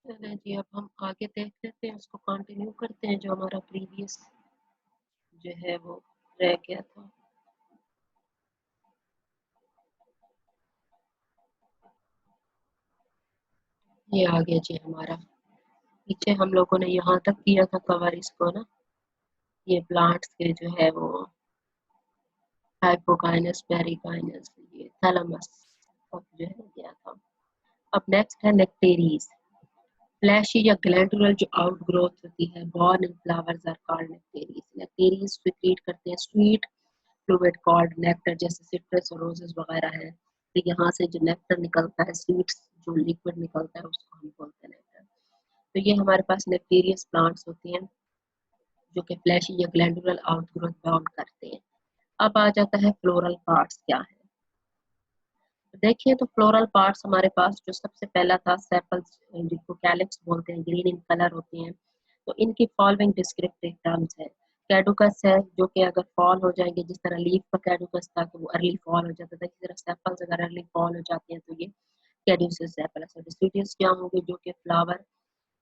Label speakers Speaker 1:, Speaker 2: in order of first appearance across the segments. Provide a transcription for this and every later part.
Speaker 1: चलें जी, अब हम आगे देख लेते हैं, उसको कंटिन्यू करते हैं जो हमारा प्रीवियस जो है वो रह गया था। ये आ गया जी हमारा। पीछे हम लोगों ने यहाँ तक किया था कवर इसको ना, ये प्लांट्स के जो है वो हाइपोकाइनस, पेरिकाइनस, ये थैलेमस तक जो है गया था। अब नेक्स्ट है नेक्टेरीज। फ्लैशी या ग्लैंडुलर जो आउटग्रोथ होती है, borne in flowers are called nectaries. Nectaries secrete करते हैं स्वीट फ्लूइड कॉल्ड नेक्टर, जैसे सिट्रस और रोजेस वगैरह है, तो यहाँ से जो नेक्टर निकलता है, स्वीट्स जो लिक्विड निकलता है उसको हम बोलते हैं नेक्टर। तो ये हमारे पास नेक्टेरियस प्लांट्स होते हैं जो कि फ्लैशी या ग्लैंडुलर आउटग्रोथ बाउंड करते हैं। अब आ जाता है फ्लोरल पार्ट्स क्या है। देखिए तो फ्लोरल पार्ट्स हमारे पास जो सबसे पहला था सेपल्स, जिनको कैलिक्स बोलते हैं, ग्रीन इन कलर होते हैं। तो इनकी फॉलोइंग डिस्क्रिप्टिव टर्म्स है। कैडुकस है जो कि अगर फॉल हो जाएंगे, जिस तरह लीफ का कैडुकस था कि वो अर्ली फॉल हो जाता था, इसी तरह सेपल्स अगर अर्ली फॉल हो जाते हैं तो ये कैड्यूसिस सेपल्स है। डिस्यूडियस क्या होंगे, जो कि फ्लावर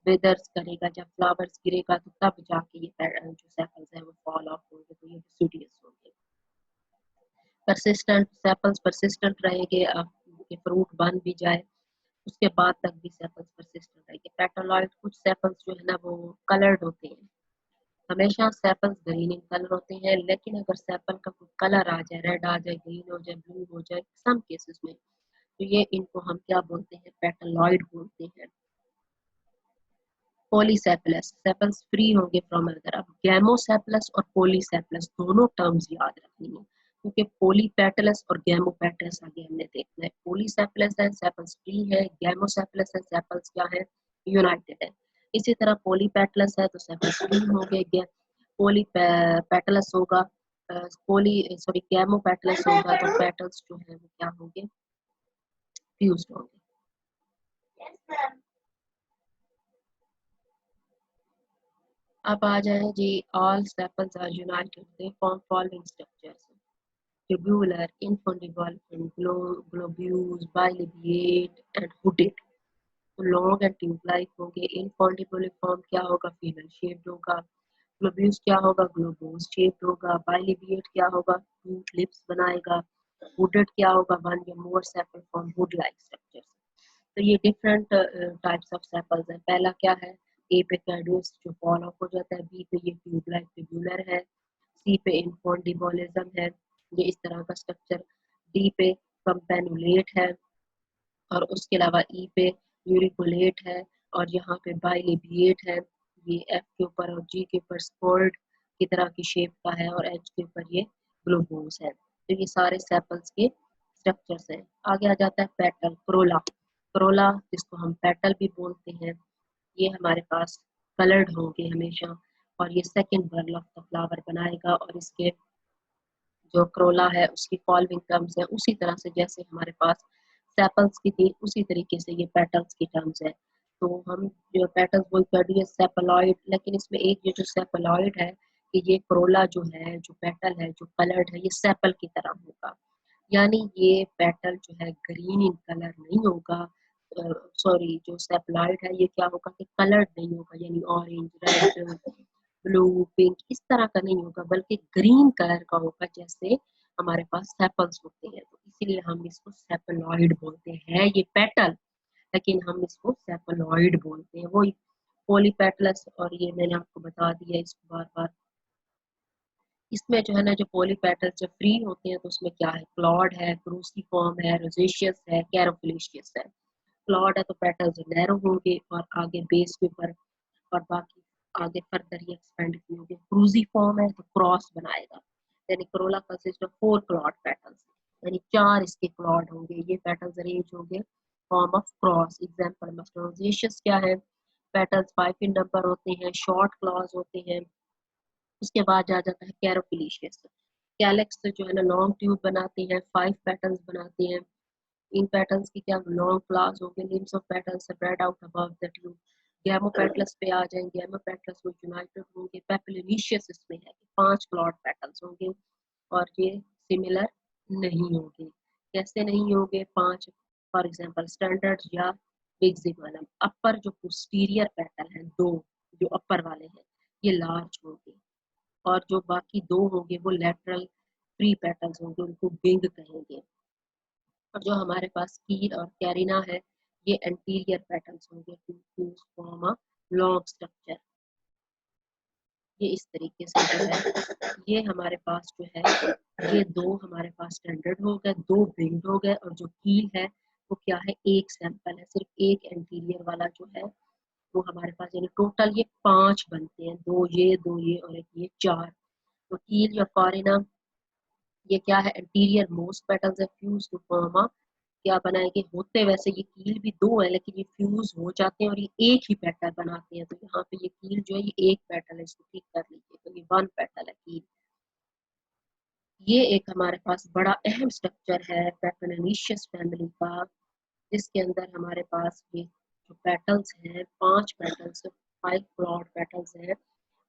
Speaker 1: विदर्स करेगा, जब फ्लावर्स गिरेगा तो तब जाके ये जो सेपल्स है वो फॉल ऑफ होंगे, तो ये डिस्यूडियस होंगे। परसिस्टेंट सेपल्स परसिस्टेंट रहेंगे, ये फ्रूट बन भी जाए उसके बाद तक भी सेपल्स परसिस्टेंट रहेंगे। पेटालॉइड, कुछ सेपल्स जो है ना वो कलर्ड होते हैं। हमेशा सेपल्स ग्रीन इन कलर होते हैं, लेकिन अगर सेपल का कोई कलर आ जाए, रेड आ जाए, ग्रीन हो जाए, ब्लू हो जाए, सम केसेस में, तो ये इनको हम क्या बोलते हैं, पेटालॉइड बोलते हैं। पॉलीसेपलस, सेपल्स फ्री होंगे फ्रॉम अदर। अब गैमोसेपलस और पॉलीसेपलस दोनों टर्म्स याद रखनी है, क्योंकि पॉलीपेटलस और गैमोपेटलस आगे हमने देखना है। पॉलीसेपलस है सेपल्स फ्री है, गैमोसेपलस है सेपल्स क्या है, यूनाइटेड है। इसी तरह पॉलीपेटलस है तो सेपल्स फ्री होंगे, पॉलीपेटलस होगा, पोली सॉरी गैमोपेटलस होगा तो पेटल्स जो है वो क्या होंगे, फ्यूज्ड होंगे। अब आ जाए G, all sepals are united, they form following structures: tubular, infundible, and globose, bilabiate and hooded। तो लॉन्ग एंड ट्यूब लाइक होंगे। इनफॉन्डिबल फॉर्म क्या होगा, फिनल शेप्ड होगा। ग्लोब्यूस क्या होगा, ग्लोबोस शेप्ड होगा। बाइलिबिएट क्या होगा, टू लिप्स बनाएगा। हुडेड क्या होगा, वन या more sepal form hood like structures. तो ये डिफरेंट टाइप्स ऑफ सेपल्स है। पहला क्या है, ए पे कैडुअस जो फॉल ऑफ हो जाता है, बी पे ये ट्यूब लाइक ट्यूबुलर है, सी पे इनफॉन्डिबोलिज्म है, ये इस तरह का स्ट्रक्चर, डी पे कंपेनुलेट है, और उसके अलावा ई पे यूरिकुलेट है, और यहाँ पे बाइलिबिएट है। ये एफ के ऊपर और जी के ऊपर स्पोर्ड की तरह की शेप का है, और एच के ऊपर ये ग्लोबोस है। तो ये सारे सेपल्स के स्ट्रक्चर्स हैं। आगे आ जाता है पेटल, क्रोला। क्रोला जिसको हम पेटल भी बोलते हैं, ये हमारे पास कलर्ड होंगे हमेशा, और ये सेकेंड बर्ल ऑफ द फ्लावर बनाएगा, और इसके जो क्रोला है उसकी फॉलोइंग टर्म्स है उसी तरह से जैसे हमारे पास सेपल्स की थी, उसी तरीके से ये पेटल्स की टर्म्स है। तो हम जो पेटल्स बोलते हैं ये सेपलॉइड, लेकिन इसमें एक ये जो सेपलॉइड है कि ये क्रोला जो है, जो पेटल है, जो कलर्ड है, ये सेपल की तरह होगा। यानी ये पेटल जो है ग्रीन इन कलर नहीं होगा, सॉरी जो सेपलॉइड है ये क्या होगा कि कलर्ड नहीं होगा, यानी ऑरेंज, रेड, ब्लू, पिंक इस तरह का नहीं होगा, बल्कि ग्रीन कलर का होगा, जैसे हमारे पास सेपल्स होते हैं। तो इसीलिए हम इसको सेपलॉइड बोलते हैं। ये पेटल, लेकिन हम इसको सेपलॉइड बोलते हैं। वही पॉलीपेटलस, और ये मैंने आपको बता दिया इसको बार बार। इसमें जो है ना, जो पॉलीपेटल्स जब फ्री होते हैं तो उसमें क्या है, क्लॉड है, क्रूसीफॉर्म है, रोजेशियस है, कैरोफिलिशियस है। क्लॉड है तो पेटल्स नैरो होंगे और आगे बेस के ऊपर, और बाकी आगे फर्दर ये एक्सपेंड किए होंगे। क्रूसीफॉर्म है तो क्रॉस बनाएगा, यानी Corolla consist of 4 Claude petals, यानी 4 इसके क्लॉड होंगे। ये पेटल्स अरेंज होंगे फॉर्म ऑफ क्रॉस। एग्जांपल रोजेशियस क्या है, पेटल्स 5 इन नंबर होते हैं, शॉर्ट क्लॉज होते हैं। उसके बाद आ जाता है कैरोफिलिशियस। कैलेक्स जो है ना लॉन्ग ट्यूब बनाते हैं, 5 पेटल्स बनाते हैं। इन पेटल्स की क्या लॉन्ग क्लास होंगे, limbs of petals spread out above the tube. Gamopetalous पे आ जाएंगे, गैमोपेटलस में यूनाइटेड होंगे। पेपिलोनिशियस इसमें है कि 5 क्लॉड पेटल्स होंगे, और ये सिमिलर नहीं होंगे। कैसे नहीं होंगे, 5 फॉर एग्जांपल स्टैंडर्ड या विक्सिमालम। अपर जो पोस्टीरियर पेटल है, दो जो अपर वाले हैं ये लार्ज होंगे, और जो बाकी दो होंगे वो लेटरल फ्री पेटल्स होंगे, उनको विंग कहेंगे। और जो हमारे पास कील और कैरिना है ये एंटीरियर पेटल्स होंगे to form a long structure. ये इस तरीके से जो है ये हमारे पास जो है ये दो हमारे पास स्टैंडर्ड हो गए, दो विंग्ड हो गए, और जो कील है वो क्या है, एक सैंपल है, सिर्फ एक एंटीरियर वाला जो है वो हमारे पास, यानी टोटल ये 5 बनते हैं, दो ये और एक ये 4। तो कील या कॉरिना ये क्या है, एंटीरियर मोस्ट पेटल्स है फ्यूज टू फॉर्म अ, क्या बनाएंगे, होते वैसे ये कील भी दो है लेकिन ये फ्यूज हो जाते हैं और ये एक ही पेटल बनाते हैं। तो यहाँ पे ये कील जो है ये एक पेटल है, इसको ठीक कर लीजिए, तो ये 1 पेटल है कील। ये एक हमारे पास बड़ा अहम स्ट्रक्चर है पेटलिनिशियस फैमिली का, जिसके अंदर हमारे पास ये जो पेटल्स हैं 5 पेटल्स, 5 ब्रॉड पेटल्स हैं,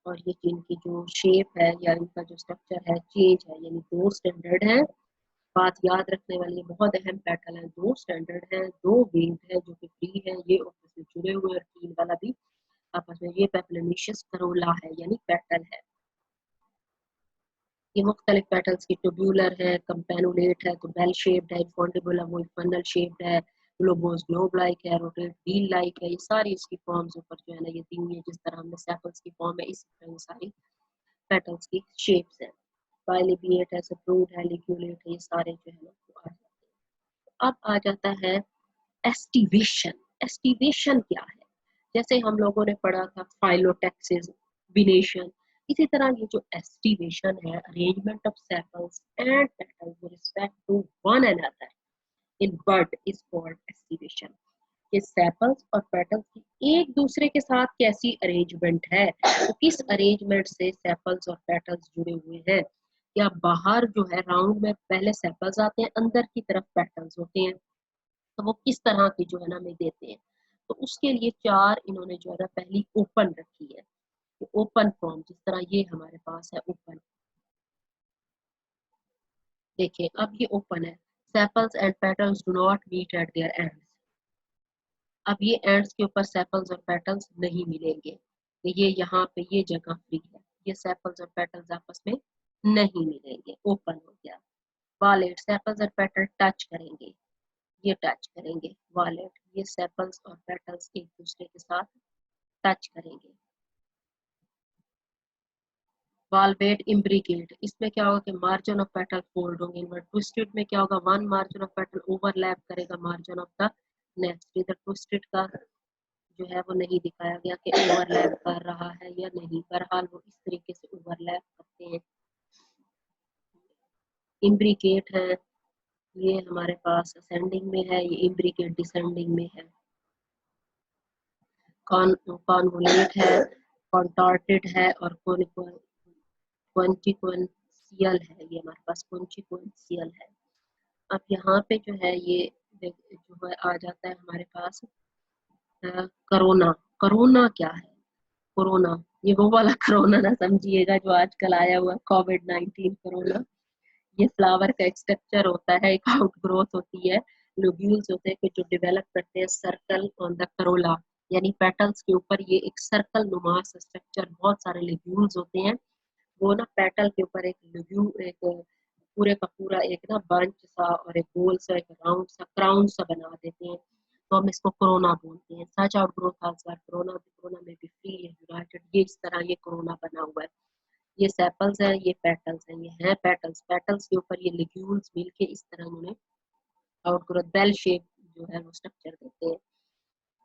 Speaker 1: और ये जिनकी जो शेप है या इनका जो स्ट्रक्चर है चेंज है, यानी दो स्टैंडर्ड है। बात याद रखने वाली बहुत अहम पेटल है, दो स्टैंडर्ड है, दो विंग है जो कि फ्री है, ये आपस में जुड़े हुए, और कील वाला भी आपस में, ये पेपलेनिशियस करोला है यानी पेटल है। ये मुख्तलिफ पेटल्स की ट्यूब्यूलर है, कंपेनुलेट है, तो बेल शेप्ड है, इन्फॉन्डिबुलम वो फनल शेप्ड है, ग्लोबोस ग्लोब लाइक है, रोटेट व्हील लाइक है। ये सारी इसकी फॉर्म्स ऊपर जो है ना ये दी हुई है, जिस तरह हमने सेपल्स की फॉर्म है इसी तरह ये सारी पेटल्स की शेप्स है। बाइलिबिएट है, सप्रूड है, लिग्यूलेट है, ये सारे जो है ना वो आ जाते हैं। अब आ जाता है एस्टिवेशन। एस्टिवेशन क्या है, जैसे हम लोगों ने पढ़ा था फाइलोटेक्सिस, बिनेशन, इसी तरह ये जो एस्टिवेशन है, arrangement of sepals and petals with respect to one another in bud is called aestivation. ये सेपल्स और पेटल्स की एक दूसरे के साथ कैसी अरेंजमेंट है, तो किस अरेंजमेंट से सेपल्स और पेटल्स जुड़े हुए हैं, या बाहर जो है राउंड में पहले सेपल्स आते हैं, अंदर की तरफ पेटल्स होते हैं, तो वो किस तरह की जो है ना हमें देते हैं। तो उसके लिए 4 इन्होंने जो है ना पहली ओपन रखी है, ओपन फॉर्म, जिस तरह ये हमारे पास है ओपन। देखिए अब ये ओपन है, sepals and petals do not meet at their ends. अब ये एंड्स के ऊपर सेपल्स और पेटल्स नहीं मिलेंगे, तो ये यहाँ पे ये जगह फ्री है, ये सेपल्स और पेटल्स आपस में नहीं मिलेंगे, ओपन हो गया। वालेट, सेपल्स और पेटल टच करेंगे, ये टच करेंगे, वालेट, ये सेपल्स और पेटल्स एक दूसरे के साथ टच करेंगे। वाल्वेट, इम्ब्रिकेट, इसमें क्या होगा कि मार्जिन ऑफ पेटल फोल्ड होंगे इनवर्ट। ट्विस्टेड में क्या होगा, one margin of petal overlap करेगा मार्जिन ऑफ द नेक्स्ट। इधर ट्विस्टेड का जो है वो नहीं दिखाया गया कि ओवरलैप कर रहा है या नहीं, बहरहाल वो इस तरीके से ओवरलैप करते हैं। इम्ब्रिकेट है, ये हमारे पास असेंडिंग में है, ये इम्ब्रिकेट डिसेंडिंग में है। कॉन्वोलेट है, कॉन्टॉर्टेड है, और कॉन्टिक्वेंशियल है, ये हमारे पास कॉन्टिक्वेंशियल है। अब यहाँ पे जो है ये जो है आ जाता है हमारे पास कोरोना। कोरोना क्या है, कोरोना ये वो वाला कोरोना ना समझिएगा जो आजकल आया हुआ कोविड-19 कोरोना। ये फ्लावर का एक स्ट्रक्चर होता है, एक आउट ग्रोथ होती है, लोब्यूल्स होते हैं कि जो डेवलप करते हैं सर्कल ऑन द करोला, यानी पेटल्स के ऊपर ये एक सर्कल नुमा स्ट्रक्चर, बहुत सारे लोब्यूल्स होते हैं, वो ना पेटल के ऊपर एक लोब्यूल, एक पूरे का पूरा एक ना बंच सा और एक गोल सा एक राउंड सा क्राउन सा बना देते हैं, तो हम इसको कोरोना बोलते हैं। सच आउट ग्रोथ आल्सो कोरोना में भी फ्री है यूनाइटेड, ये इस तरह ये कोरोना बना हुआ है। ये सेपल्स है, ये पेटल्स है, ये है पेटल्स, पेटल्स के ऊपर ये लिग्यूल्स मिलके इस तरह उन्हें आउटग्रोथ बेल शेप जो है वो स्ट्रक्चर देते हैं।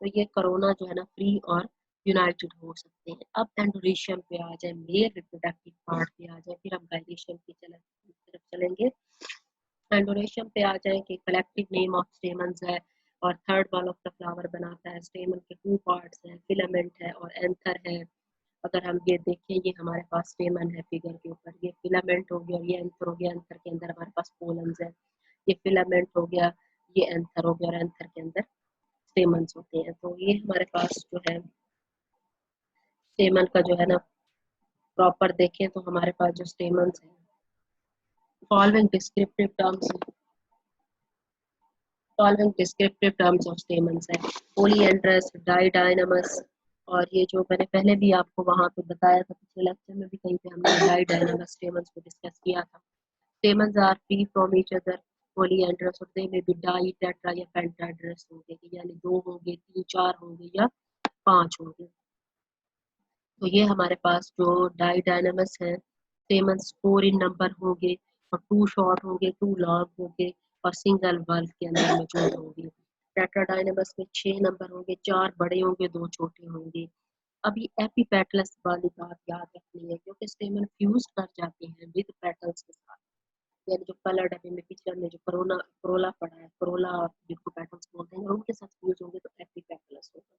Speaker 1: तो ये कोरोना जो है ना फ्री और यूनाइटेड हो सकते हैं। अब एंडोरेशियम पे आ जाए, मेल रिप्रोडक्टिव पार्ट पे आ जाए, फिर हम गाइलेशन की तरफ चलेंगे। एंडोरेशियम पे आ जाए कि कलेक्टिव नेम ऑफ स्टेमन्स है, और third ball of the flower बनाता है। स्टेमन के 2 पार्ट्स हैं, फिलामेंट है और एंथर है। अगर हम ये देखें, ये हमारे पास स्टेमन है फिगर के ऊपर, ये फिलामेंट हो गया और ये एंथर हो गया, एंथर के अंदर हमारे पास पोलन्स है, ये फिलामेंट हो गया, ये एंथर हो गया, और एंथर के अंदर स्टेमन्स होते हैं। तो ये हमारे पास जो है स्टेमन का जो है ना प्रॉपर देखें तो हमारे पास जो स्टेमन्स है, following descriptive terms following descriptive terms of stamens है पोलिएंड्रस, डाइडाइनमस, और ये जो मैंने पहले भी आपको वहां पे बताया था, पिछले लेक्चर में भी कहीं पे हमने डाइडाइनमस स्टेमन्स को डिस्कस किया था। Stamens are free from each other polyandrous, और दे में भी डाई, टेट्रा या पेंटाड्रस होंगे, यानी 2 होंगे, 3, 4 होंगे या 5 होंगे। तो ये हमारे पास जो डाइडाइनमस है, स्टेमन्स 4 इन नंबर होंगे, और 2 शॉर्ट होंगे, 2 लॉन्ग होंगे, और सिंगल वल्व के अंदर मौजूद होंगे। टेट्राडाइनमस में 6 नंबर होंगे, 4 बड़े होंगे, 2 छोटे होंगे। अभी एपीपेटलस वाली बात याद रखनी है, क्योंकि स्टेमन फ्यूज कर जाते हैं विद पेटल्स के साथ, यानी जो कलर डब्बे में पिक्चर में जो करोला पड़ा है, करोला जिनको पेटल्स बोलते हैं, उनके साथ फ्यूज होंगे तो एपीपेटलस होगा।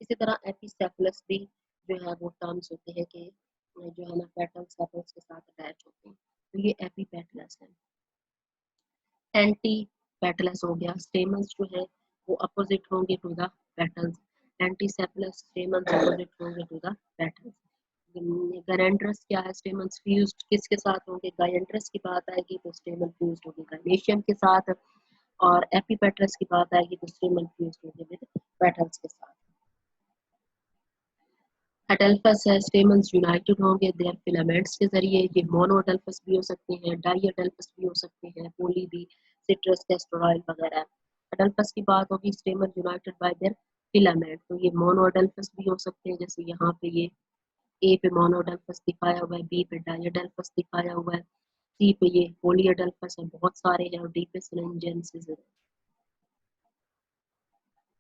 Speaker 1: इसी तरह एपिसेफलस भी जो है वो टर्म्स होते हैं कि जो है ना पेटल्स सेपल्स के साथ अटैच होते हैं, तो ये एपीपेटलस है। एंटी पेटलस हो गया, स्टेमन्स जो है वो अपोजिट होंगे to the petals, antisepalous stamens opposite होंगे टू द पेटल्स। गायनेंड्रस क्या है, स्टेमन्स फ्यूज्ड किसके साथ होंगे, गायनेंड्रस की बात आएगी तो स्टेमन फ्यूज्ड होंगे गायनेशियम के साथ, और एपीपेटलस की बात आएगी तो स्टेमन फ्यूज्ड होंगे विद पेटल्स के साथ। एडल्फस है, स्टेमन्स यूनाइटेड होंगे देयर फिलामेंट्स के जरिए, ये मोनोअडल्फस भी हो सकते हैं, डाईअडल्फस भी हो सकते हैं, पोली भी, सिट्रस, कैस्टोरॉयल वगैरह। एडल्फस की बात होगी, स्टेमन यूनाइटेड बाय देयर फिलामेंट, तो ये मोनोअडल्फस भी हो सकते हैं, जैसे यहाँ पे ये ए पे मोनोअडल्फस दिखाया हुआ है, बी पे डाईअडल्फस दिखाया हुआ है, सी पे ये पॉलीअडल्फस है, बहुत सारे हैं, और डी पे सिलेंजेंसिस है।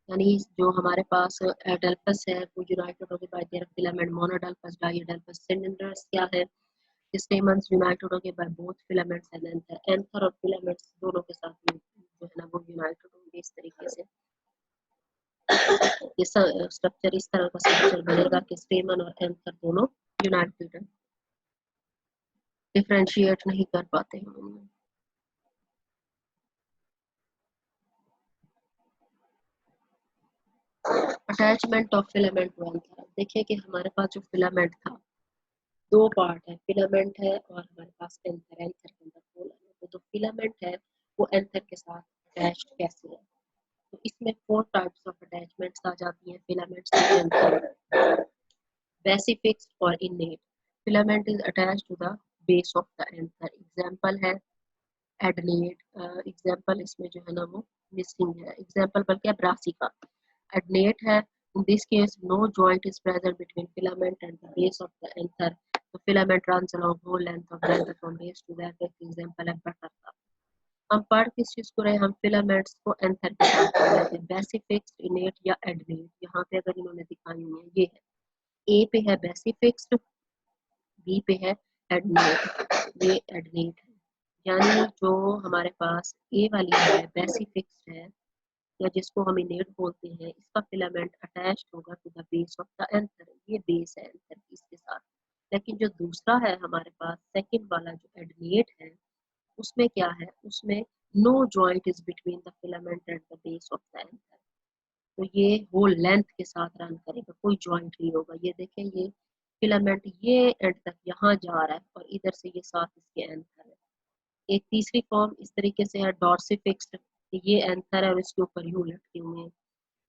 Speaker 1: यानी जो हमारे पास एडल्फस है वो यूनाइटेड होके बाय देयर फिलामेंट, मोनोडल्फस, डाईअडल्फस, सिलेंडर्स क्या है, स्टेमन्स यूनाइटेड होके by both filaments and anther, anther और फिलामेंट्स दोनों के साथ में जो है ना वो यूनाइटेड होंगे इस तरीके से। ये स्ट्रक्चर इस तरह का स्ट्रक्चर बनेगा कि स्टेमन और एंथर दोनों यूनाइटेड है, डिफरेंशिएट नहीं कर पाते हम। Attachment of filament to anther, देखिए कि हमारे पास जो फिलामेंट था, 2 पार्ट है, फिलामेंट है और हमारे पास एंथर, एंथर के अंदर पोलर है, तो जो फिलामेंट है वो एंथर के साथ अटैच्ड कैसे है, तो इसमें 4 टाइप्स ऑफ अटैचमेंट्स आ जाती हैं फिलामेंट्स के अंदर। बेसिक फिक्स्ड और innate, filament is attached to the base of the anther, example है एडनेट, एग्जांपल इसमें जो है ना वो मिसिंग है, एग्जांपल बल्कि ब्रासिका, adnate है, in this case no joint is present between filament and the base of the anther, the filament runs along whole length of the anther from base to the apex, example है buttercup। हम पढ़ किस चीज को रहे, हम filaments को anther के साथ पढ़ रहे थे, बेसिक फिक्स्ड, इनेट या एडनेट, यहाँ पे अगर इन्होंने दिखाई हुई है, ये है ए पे है बेसिक फिक्स्ड, बी पे है एडनेट, ये एडनेट है, यानी जो हमारे पास ए वाली है बेसिक फिक्स्ड है, या जिसको हम इनेट बोलते हैं, इसका फिलामेंट अटैच्ड होगा to the base of the anther, ये बेस है एंथर की इसके साथ। लेकिन जो दूसरा है हमारे पास सेकंड वाला जो एडनेट है, उसमें क्या है, उसमें no joint is between the filament and the base of the anther, तो ये होल लेंथ के साथ रन करेगा, कोई जॉइंट नहीं होगा। ये देखें, ये फिलामेंट ये एंड तक यहाँ जा रहा है और इधर से ये साथ इसके एंथर है। एक तीसरी फॉर्म इस तरीके से है डॉर्सिफिक्स्ड, ये एंथर है और इसके ऊपर यूं लटके हुए हैं।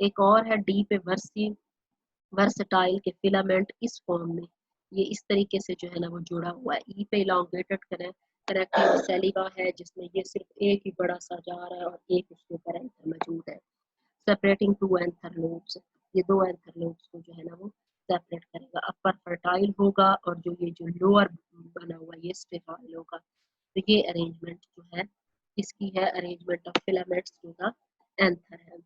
Speaker 1: एक और है डी पे वर्सटाइल के फिलामेंट इस फॉर्म में, ये इस तरीके से जो है ना वो जुड़ा हुआ है। ई पे इलांगेटेड कनेक्टिव सेलिवा है, जिसमें ये सिर्फ एक ही बड़ा सा जा रहा है और एक उसके ऊपर एंथर मौजूद है, सेपरेटिंग 2 एंथर लोब्स, ये 2 एंथर लोब्स को जो है ना वो सेपरेट करेगा। अपर फर्टाइल होगा और जो लोअर बना हुआ ये स्टेरॉइल होगा। तो ये अरेंजमेंट जो है इसकी है, arrangement of filaments to the anther है।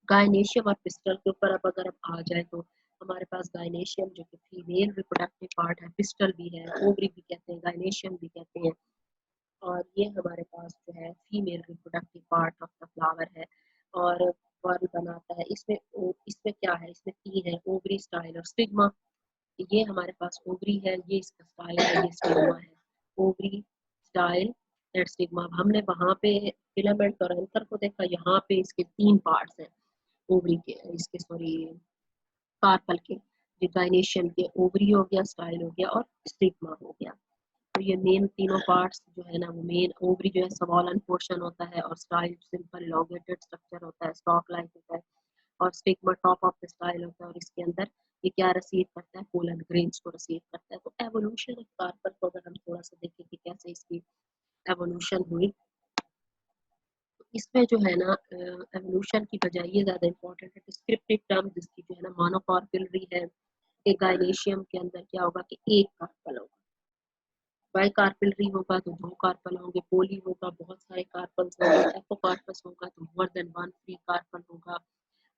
Speaker 1: गायनेशियम और पिस्टल के ऊपर अब अगर हम आ जाए तो हमारे पास गायनेशियम जो कि फीमेल रिप्रोडक्टिव पार्ट है, पिस्टल भी है, ओवरी भी कहते हैं, गायनेशियम भी कहते हैं, और ये हमारे पास जो है female reproductive part of the flower है और पर्ल बनाता है। इसमें क्या है, इसमें 3 है, ओवरी, स्टाइल और स्टिग्मा। ये हमारे पास ओवरी है, ये इसका स्टाइल है, ये स्टिग्मा है, ओवरी, स्टाइल एंड स्टिग्मा। हमने वहां पे फिलामेंट और एंथर को देखा, यहाँ पे इसके 3 पार्ट्स हैं ओवरी के, इसके सॉरी कार्पल के, गायनेशियम के, ओवरी हो गया, स्टाइल हो गया और स्टिग्मा हो गया। तो ये मेन तीनों पार्ट्स जो है ना, वो मेन ओवरी जो है स्वॉलन पोर्शन होता है, और स्टाइल सिंपल इलॉन्गेटेड स्ट्रक्चर होता है, स्टॉक लाइक होता है, और stigma top of the style होता है, और इसके अंदर ये क्या रिसीव करता है, पोलन ग्रेन्स को रिसीव करता है। तो एवोल्यूशन ऑफ कार्पल को अगर हम थोड़ा सा देखें कि कैसे इसकी एवोल्यूशन हुई, तो इसमें जो है ना एवोल्यूशन की बजाय ये ज्यादा इंपॉर्टेंट है, डिस्क्रिप्टिव टर्म जिसकी जो है ना मोनोकार्पिलरी है। एक गायनेशियम के अंदर क्या होगा कि एक कार्पल होगा, बाई कार्पिलरी होगा तो दो कार्पल होंगे, पोली होगा बहुत सारे कार्पल्स होंगे, एपोकार्पस होगा तो more than one free carpel होगा।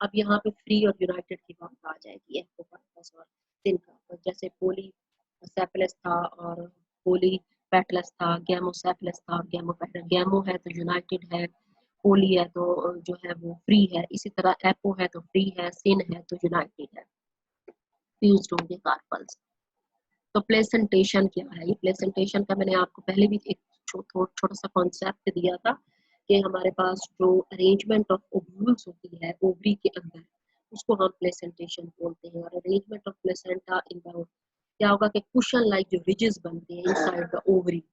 Speaker 1: अब यहाँ पे फ्री और यूनाइटेड की बात आ जाएगी, एपोकार्पस और थिन कार्पस। जैसे पोली सेपलस था और पोली पेटलस था, गैमोसेपलस था और गैमोपेटलस। गैमो है तो यूनाइटेड है, पोली है तो जो है वो फ्री है। इसी तरह एपो है तो फ्री है, सिन है तो यूनाइटेड है, फ्यूज्ड होंगे कार्पल्स। तो प्लेसेंटेशन क्या है, ये प्लेसेंटेशन का मैंने आपको पहले भी एक छोटा सा कॉन्सेप्ट दिया था कि हमारे पास जो अरेंजमेंट ऑफ ओव्यूल्स होती है ओवरी के अंदर, उसको हम प्लेसेंटेशन बोलते हैं। और arrangement of placenta in the क्या होगा कि कुशन लाइक जो रिजेस बनते हैं inside the ovary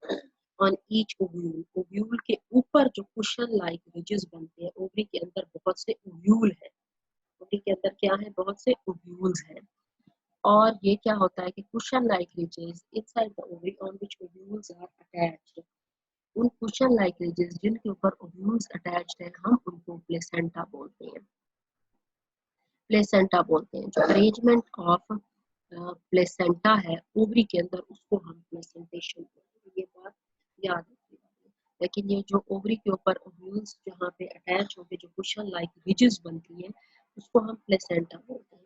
Speaker 1: on each ovule, ovule के ऊपर जो कुशन लाइक रिजेस बनते हैं, ओवरी के अंदर बहुत से ओव्यूल है, ओवरी के अंदर क्या है, बहुत से ओव्यूल्स हैं। और ये क्या होता है कि cushion like ridges inside the ovary on which ovules are attached, उन कुशन लाइक ridges जिनके ऊपर ओव्यूल्स अटैच्ड है, हम उनको प्लेसेंटा बोलते हैं। प्लेसेंटा बोलते हैं जो अरेंजमेंट ऑफ प्लेसेंटा है ओवरी के अंदर, उसको हम प्लेसेंटेशन बोलते हैं। ये बात याद रखिएगा। लेकिन ये जो ओवरी के ऊपर ओव्यूल्स जहाँ पे अटैच होकर जो कुशन लाइक ridges बनती है, उसको हम प्लेसेंटा बोलते हैं।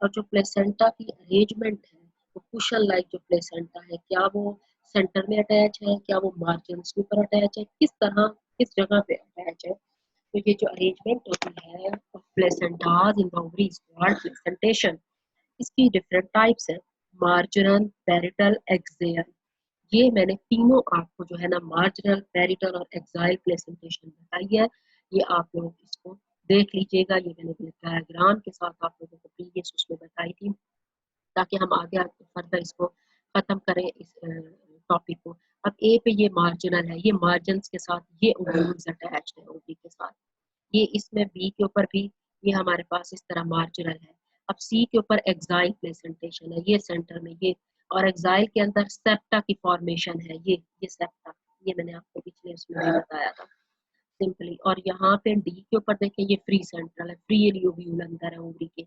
Speaker 1: और जो प्लेसेंटा की अरेंजमेंट है, वो कुशन लाइक जो प्लेसेंटा है, क्या वो सेंटर में अटैच है, क्या वो मार्जिन्स के ऊपर अटैच है, किस तरह किस जगह पे अटैच है। तो ये जो अरेंजमेंट होती है of placentas in the ovary is called placentation. इसकी डिफरेंट टाइप्स है, मार्जिनल, पेरिटल, एक्सियल। ये मैंने तीनों आपको जो है ना मार्जिनल, पेरिटल और एक्साइल प्लेसेंटेशन बताई है। ये आप लोग इसको देख लीजिएगा, ये मैंने डायग्राम के साथ आप लोगों को प्रीवियस उसमें बताई थी, ताकि हम आगे आगे फर्दर इसको खत्म करें इस टॉपिक को। अब ए पे ये मार्जिनल है, ये मार्जिन के साथ ये ओव्यूल्स अटैच्ड है ओवरी के साथ। ये इसमें बी के ऊपर भी ये हमारे पास इस तरह मार्जिनल है। अब सी के ऊपर एक्साइल प्लेसेंटेशन है, ये सेंटर में ये, और एक्साइल के अंदर सेप्टा की फॉर्मेशन है, ये सेप्टा, ये मैंने आपको पिछले उसमें भी बताया था सिंपली। और यहाँ पे डी के ऊपर देखें, ये फ्री सेंट्रल है, फ्री ओव्यूल अंदर है ओवरी के।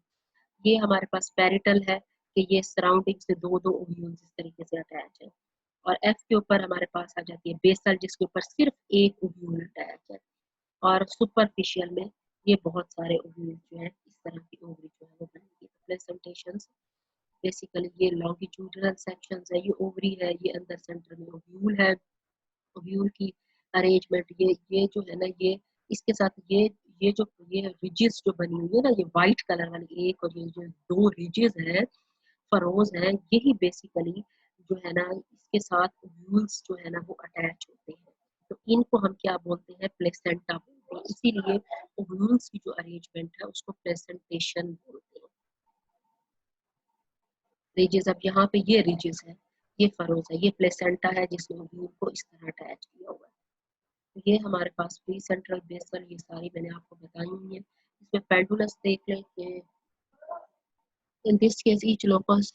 Speaker 1: ये हमारे पास पेरिटल है कि ये सराउंडिंग से दो दो ओव्यूल्स इस तरीके से अटैच है। और एफ के ऊपर हमारे पास आ जाती है बेसल, जिसके ऊपर सिर्फ एक ओव्यूल अटैच है। और सुपरफिशियल में ये बहुत सारे ओव्यूल्स जो है इस तरह की ओवरी जो है वो बनेगी। तो प्लेसेंटेशंस बेसिकली ये लॉन्गिट्यूडिनल सेक्शंस है, ये ओवरी है, ये अंदर सेंटर में ओव्यूल है। ओव्यूल की अरेंजमेंट ये जो है ना, ये इसके साथ ये जो ये रिजेस जो बनी हुई है ना, ये व्हाइट कलर वाली एक और ये जो दो रिजेस हैं, फरोज हैं, यही बेसिकली जो है ना इसके साथ ओव्यूल्स जो है ना वो अटैच होते हैं। तो इनको हम क्या बोलते हैं, प्लेसेंटा बोलते हैं। इसीलिए ओव्यूल्स की जो अरेंजमेंट है उसको प्लेसेंटेशन बोलते हैं। रिजेस, अब यहाँ पे ये रिजेस है, ये फरोज है, ये प्लेसेंटा है जिसने ओव्यूल को इस तरह अटैच किया हुआ है। तो ये हमारे पास प्री सेंट्रल बेसल ये सारी मैंने आपको बताई हुई है। इसमें पेंडुलस देख लें कि in this case each locules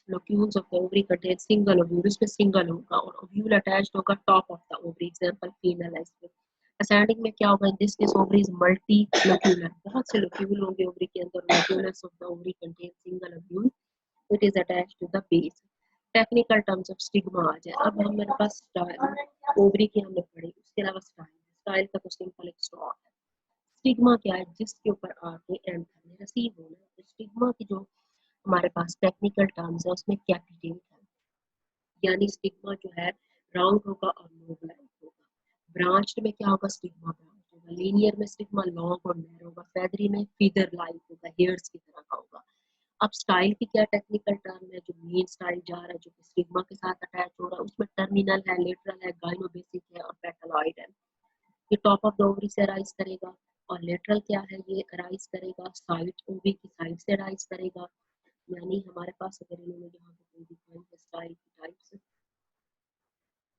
Speaker 1: of the ovary contains single ovule, इसमें single होगा और ovule attached होगा top of the ovary, example female है इसमें। ascending में क्या होगा, in this case ovary is multi locular, बहुत से locule होंगे ovary के अंदर, loculus of the ovary contains single ovule, it is attached to the base। Technical terms of stigma आ जाए। अब हमारे पास स्टाइल ओवरी की हमने पढ़ी, उसके अलावा स्टाइल का तो सिंपल एक स्टॉक है। स्टिग्मा क्या है, जिसके ऊपर आके एंथर रिसीव होना है। तो स्टिग्मा की जो हमारे पास टेक्निकल टर्म्स है उसमें कैपिटेट है, यानी स्टिग्मा जो है राउंड होगा और लोबलाइट होगा। ब्रांच्ड में क्या होगा, स्टिग्मा ब्रांच होगा। लीनियर में स्टिग्मा लॉन्ग और नैरो होगा। फेदरी में फीदर लाइक होगा, हेयर्स की तरह का होगा। अब स्टाइल की क्या टेक्निकल टर्म है, जो मेन स्टाइल जा रहा है जो कि स्टिग्मा के साथ अटैच हो रहा है, उसमें टर्मिनल है, लेटरल है, गाइनोबेसिक है और पेटलॉइड है। ये टॉप ऑफ द ओवरी से अराइज करेगा। और लेटरल क्या है, ये अराइज करेगा साइड, ओवरी की साइड से अराइज करेगा। यानी हमारे पास अगर इन्होंने यहाँ पे कोई दिखाई है स्टाइल की टाइप्स,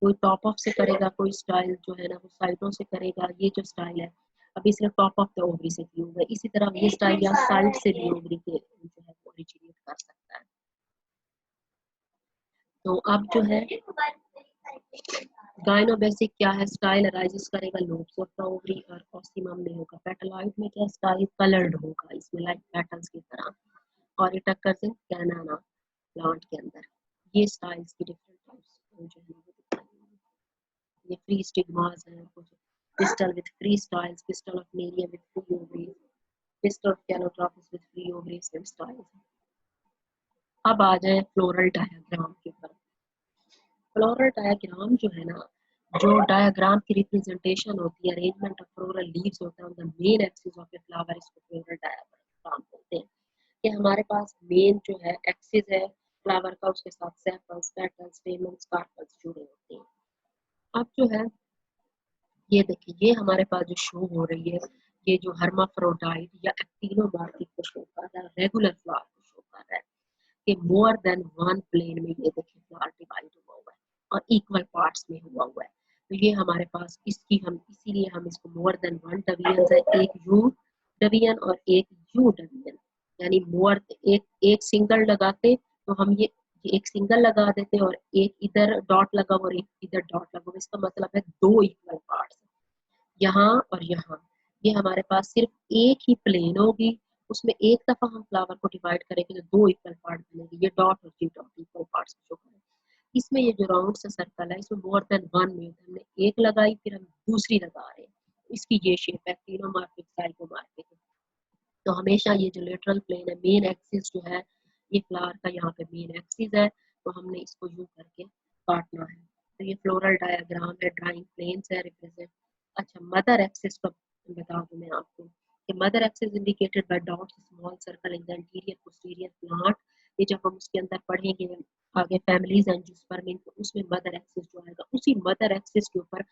Speaker 1: कोई टॉप ऑफ से करेगा, कोई स्टाइल जो है ना वो साइडों से करेगा। ये जो स्टाइल है अभी इसने टॉप ऑफ द ओवरी से की हुई है। इसी तरह ये स्टाइल या साइड से भी ओवरी के जो है वो ओरिजिनेट कर सकता है। तो अब जो है गाइनोबेसिक क्या है, स्टाइल अराइजेस करेगा लोब्स ऑफ द ओवरी और ऑस्टिमम में होगा। पेटलॉइड में क्या स्टाइल कलर्ड होगा, इसमें लाइक पेटल्स की तरह, और इट अकर्स इन कैनाना प्लांट के अंदर। ये स्टाइल्स की डिफरेंट टाइप्स जो है वो दिखाई देंगी। ये फ्री स्टिग्मास है, कुछ pistol with free styles, pistol of nerium with free ovaries, pistol of Calotropis with free ovaries and styles. अब आ जाए फ्लोरल डायग्राम के ऊपर। फ्लोरल डायग्राम जो है ना, जो डायग्राम की रिप्रेजेंटेशन होती है, अरेंजमेंट ऑफ फ्लोरल लीव्स होता है on the main axis of a flower, इसको फ्लोरल डायग्राम बोलते हैं। कि हमारे पास मेन जो है एक्सिस है फ्लावर का, उसके साथ सेपल्स, पेटल्स, स्टेमन्स, कार्पल्स जुड़े होते हैं। अब जो है ये देखिए, ये हमारे पास जो शो हो रही है, ये जो हर्माफ्रोडाइट या एक्टिनोमॉर्फिक को शो कर रहा है, रेगुलर फ्लावर को शो कर रहा है कि मोर देन वन प्लेन में ये देखिए फ्लावर डिवाइड हुआ हुआ है और इक्वल पार्ट्स में हुआ है। तो ये हमारे पास इसकी हम इसीलिए हम इसको मोर देन वन डिवीजन है, एक यू डिवीजन और एक यू डिवीजन, यानी मोर एक सिंगल लगाते तो हम ये एक सिंगल लगा देते और एक इधर डॉट लगा और एक इधर डॉट लगा, इसका मतलब है दो इक्वल पार्ट्स यहाँ और यहाँ। ये हमारे पास सिर्फ एक ही प्लेन होगी, उसमें एक दफा हम फ्लावर को डिवाइड करेंगे तो दो इक्वल पार्ट बनेंगे, ये डॉट और ये डॉट इक्वल पार्ट्स शो करें। इसमें ये जो राउंड सा सर्कल है, इसमें मोर देन वन में हमने एक लगाई, फिर हम दूसरी लगा रहे हैं, इसकी ये शेप है क्लिनोमार्फिक साइकोमार्फिक। तो हमेशा ये जो लेटरल प्लेन है, मेन एक्सिस जो है, ये फ्लावर का यहाँ पे मेन एक्सिस है, तो हमने इसको यूं करके काटना है। तो ये फ्लोरल डायग्राम है, ड्राइंग प्लेन्स है रिप्रेजेंट। अच्छा, मदर एक्सिस का बता दूं मैं आपको कि mother axis indicated by dots small circle in the interior posterior plant. ये जब हम उसके अंदर पढ़ेंगे आगे फैमिलीज एंड जिस्पर्मिन, तो उसमें मदर एक्सिस जो आएगा, उसी मदर एक्सिस के ऊपर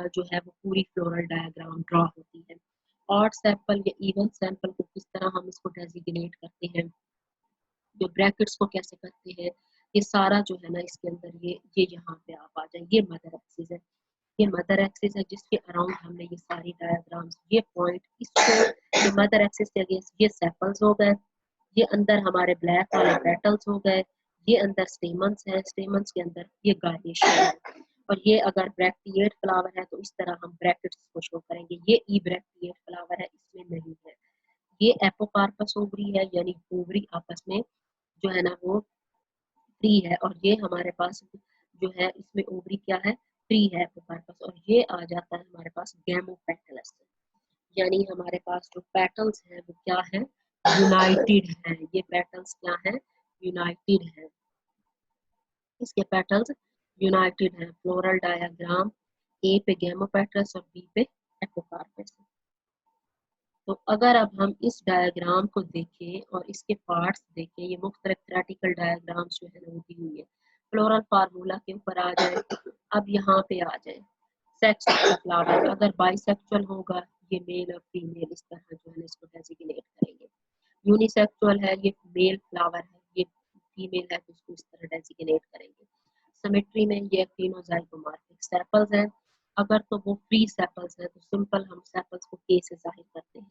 Speaker 1: जो है वो पूरी फ्लोरल डायग्राम ड्रॉ होती है। ऑड सैंपल या इवन सैंपल को किस तरह हम इसको डेजिग्नेट करते हैं, जो ब्रैकेट्स को कैसे करते हैं, ये सारा जो है ना इसके अंदर ये यहाँ पे आप आ जाए। ये मदर एक्सिस है, ये मदर एक्सिस है जिसके अराउंड हमने ये सारी डायग्राम्स, ये पॉइंट, इसको ये मदर एक्सिस के अगेंस्ट ये सेपल्स हो गए, ये अंदर हमारे ब्लैक वाले पेटल्स हो गए, ये अंदर स्टेमन्स है, स्टेमन्स के अंदर ये गार्निशिंग है। और ये अगर ब्रैक्टिएट फ्लावर है तो इस तरह हम ब्रैकेट्स को शो करेंगे। ये ई ब्रैक्टिएट फ्लावर है, इसमें नहीं है। ये एपोकार्पस ओवरी है, यानी ओवरी आपस में जो है ना वो फ्री है, और ये हमारे पास जो है इसमें ओवरी क्या है, फ्री है एपोकार्पस। और ये आ जाता है हमारे पास गैमोपेटलस, यानी हमारे पास जो पेटल्स है वो क्या है, यूनाइटेड है। ये पेटल्स क्या है, यूनाइटेड है, इसके पेटल्स यूनाइटेड है। फ्लोरल डायग्राम, ए पे गैमोपेटलस और बी पे एपोकार्पस। तो अगर अब हम इस डायग्राम को देखें और इसके पार्ट्स देखें, ये मुख्तलिफ थ्रेटिकल डायग्राम्स जो है ना वो दी हुई है। फ्लोरल फार्मूला के ऊपर आ जाए, अब यहाँ पे आ जाए सेक्स ऑफ द फ्लावर, अगर बाइसेक्सुअल होगा ये मेल और फीमेल इस तरह जो है इसको डेजिग्नेट करेंगे। यूनिसेक्सुअल है, ये मेल फ्लावर है, ये फीमेल है तो इसको इस तरह डेजिग्नेट करेंगे। सिमेट्री में ये एक्टिनोजाइगोमॉर्फिक सेपल्स हैं, अगर तो वो फ्री सेपल्स है तो सिंपल हम सेपल्स को के से जाहिर करते हैं।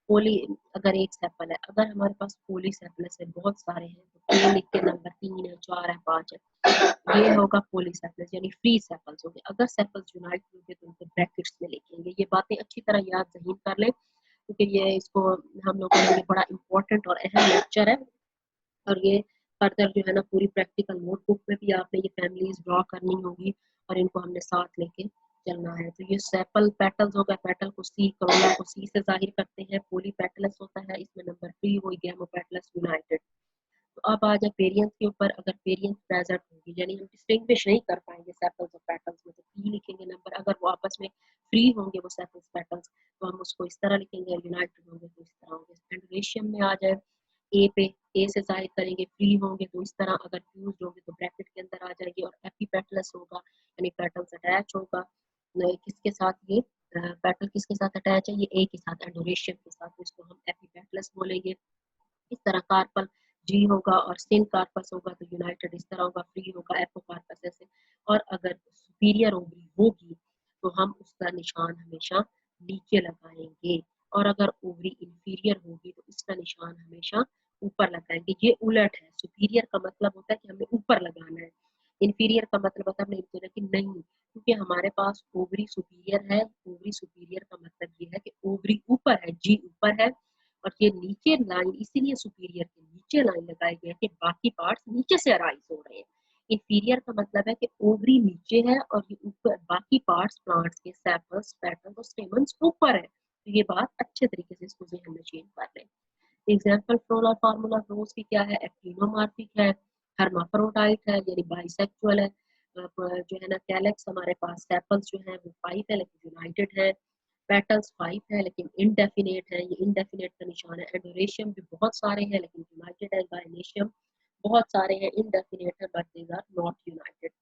Speaker 1: पोली अगर एक सेपल है, अगर हमारे पास पोली सेपल्स है बहुत सारे हैं तो के लिख के नंबर 3 है, 4 है, 5 है, ये होगा पोली सेपल्स यानी फ्री सेपल्स हो गए। अगर सेपल्स यूनाइट होंगे तो उनको ब्रैकेट्स में लिखेंगे। ये बातें अच्छी तरह याद जहीन कर लें क्योंकि ये इसको हम लोगों के लिए बड़ा इंपॉर्टेंट और अहम लेक्चर है। और ये फर्दर जो है ना पूरी प्रैक्टिकल नोटबुक में भी आपने ये फैमिलीज ड्रॉ करनी होगी और इनको हमने साथ लेके चलना है। तो ये सेपल पेटल्स होगा, पेटल को सी, करोला को सी से जाहिर करते हैं। पोली पेटलस होता है, इसमें नंबर 3 वही गैमोपेटलस यूनाइटेड। तो अब आ जाए पेरियंस के ऊपर, अगर पेरियंस प्रेजेंट होगी यानी हम डिस्टिंग्विश नहीं कर पाएंगे सेपल्स और पेटल्स में, तो पी लिखेंगे नंबर। अगर वो आपस में फ्री होंगे वो सेपल्स पेटल्स तो हम उसको इस तरह लिखेंगे, यूनाइटेड होंगे तो इस तरह होंगे। एंडोलेशियम में आ जाए, ए पे ए से जाहिर करेंगे, फ्री होंगे तो इस तरह, अगर फ्यूज्ड होंगे तो ब्रैकेट के अंदर आ जाएगी। और एपीपेटलस होगा यानी पेटल्स अटैच होगा किसके साथ, ये पेटल किसके साथ अटैच है, ये ए के साथ, एंडोरेशियम के साथ, तो इसको हम एपीपेटलस बोलेंगे। इस तरह कार्पल जी होगा, और सिन कार्पस होगा तो यूनाइटेड इस तरह होगा, फ्री होगा, एपोकार्पस ऐसे। और अगर सुपीरियर ओवरी होगी तो हम उसका निशान हमेशा नीचे लगाएंगे, और अगर ओवरी इंफीरियर होगी तो इसका निशान हमेशा ऊपर लगाएंगे। ये उलट है, सुपीरियर का मतलब होता है कि हमें ऊपर लगाना है, इंफीरियर का मतलब होता है हमने इतना कि नहीं, क्योंकि हमारे पास ओवरी सुपीरियर है। ओवरी सुपीरियर का मतलब ये है कि ओवरी ऊपर है, जी ऊपर है, और ये नीचे लाइन, इसीलिए सुपीरियर के नीचे लाइन लगाई गई है कि बाकी पार्ट्स नीचे से अराइज हो रहे हैं। इंफीरियर का मतलब है कि ओवरी नीचे है और ये ऊपर, बाकी पार्ट्स प्लांट्स के सेपल्स, पेटल्स और स्टेमन्स ऊपर है। तो ये बात अच्छे तरीके से इसको जहन में चेंज कर लें। एग्जाम्पल फ्लोरल फार्मूला रोज की क्या है, एक्टिनोमार्फिक है, हर्माफ्रोडाइट है यानी बाइसेक्सुअल है। जो है ना कैलेक्स हमारे पास, सेपल्स जो है वो 5 है लेकिन यूनाइटेड है, पेटल्स 5 है लेकिन इनडेफिनेट है, ये इनडेफिनेट का निशान है। एडोरेशियम भी बहुत सारे हैं लेकिन यूनाइटेड है, गायनेशियम बहुत सारे हैं, इनडेफिनेट है but they are not united.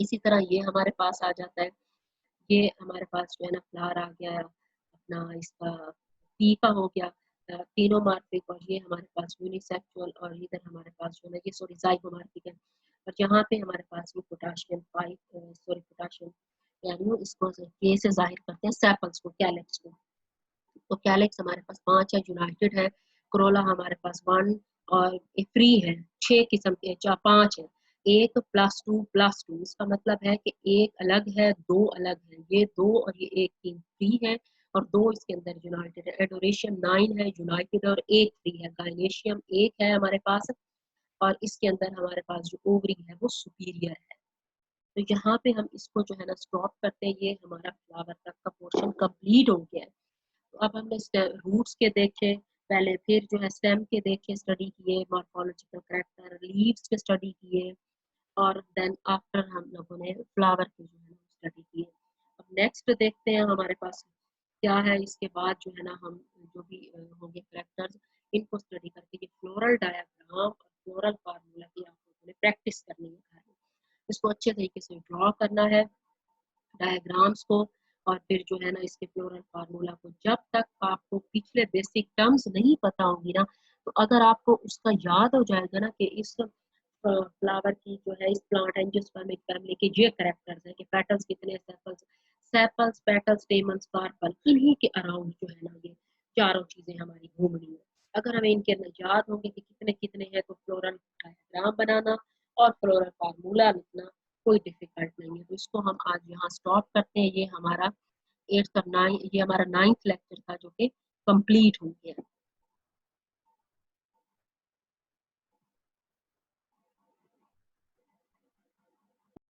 Speaker 1: इसी तरह ये हमारे पास आ जाता है, ये हमारे पास जो है ना फ्लावर आ गया अपना, इसका पी का हो गया तीनोमार्फिक, और ये हमारे पास यूनिसेक्सुअल, और इधर हमारे पास जो है ये सॉरी जाइगोमार्फिक है। और यहाँ पे हमारे पास ये पोटाशियम 5 सॉरी पोटाशियम यानी इसको के से जाहिर करते हैं सेपल्स को, कैलेक्स को। तो कैलेक्स हमारे पास 5 है, यूनाइटेड है। क्रोला हमारे पास 1 और फ्री है। 6 किस्म के, 5 है, 1 +2 इसका मतलब है कि एक अलग है, दो अलग है, ये दो और ये एक, 3 फ्री है और दो इसके अंदर यूनाइटेड है। एडोरेशियम 9 है, यूनाइटेड और एक फ्री है। गायनेशियम 1 है हमारे पास, और इसके अंदर हमारे पास जो ओवरी है वो सुपीरियर है। तो यहाँ पे हम इसको जो है ना स्टॉप करते हैं, ये हमारा फ्लावर तक का पोर्शन कंप्लीट हो गया है। तो अब हमने रूट्स के देखे पहले, फिर जो है स्टेम के देखे, स्टडी किए, मॉर्फोलॉजिकल कैरेक्टर, लीव्स के स्टडी किए, और देन आफ्टर हम लोगों ने फ्लावर के जो है स्टडी किए। अब नेक्स्ट देखते हैं हमारे पास क्या है इसके बाद, जो है ना हम जो भी होंगे कैरेक्टर्स, इनको स्टडी करके ये फ्लोरल डायग्राम और फ्लोरल फार्मूला की आप लोगों ने प्रैक्टिस करनी है घर में। इसको अच्छे तरीके से ड्रॉ करना है डायग्राम्स को, और फिर जो है ना इसके फ्लोरल फार्मूला को, जब तक आपको पिछले बेसिक टर्म्स नहीं पता होंगी ना, तो अगर आपको उसका याद हो जाएगा ना कि इस फ्लावर की जो है, इस प्लांट एंजियोस्पर्मिक फैमिली के ये कैरेक्टर्स हैं कि पेटल्स कितने, sepals sepals petals stamens carpel, इन्हीं के अराउंड जो है ना ये चारों चीजें हमारी घूमनी है। अगर हमें इनके अंदर याद होंगे कि कितने कितने हैं, तो फ्लोरल डायग्राम बनाना और फ्लोरल फार्मूला लिखना कोई डिफिकल्ट नहीं है। तो इसको हम आज यहाँ स्टॉप करते हैं। ये हमारा 8th और 9 ये हमारा 9th लेक्चर था जो कि कंप्लीट हो गया।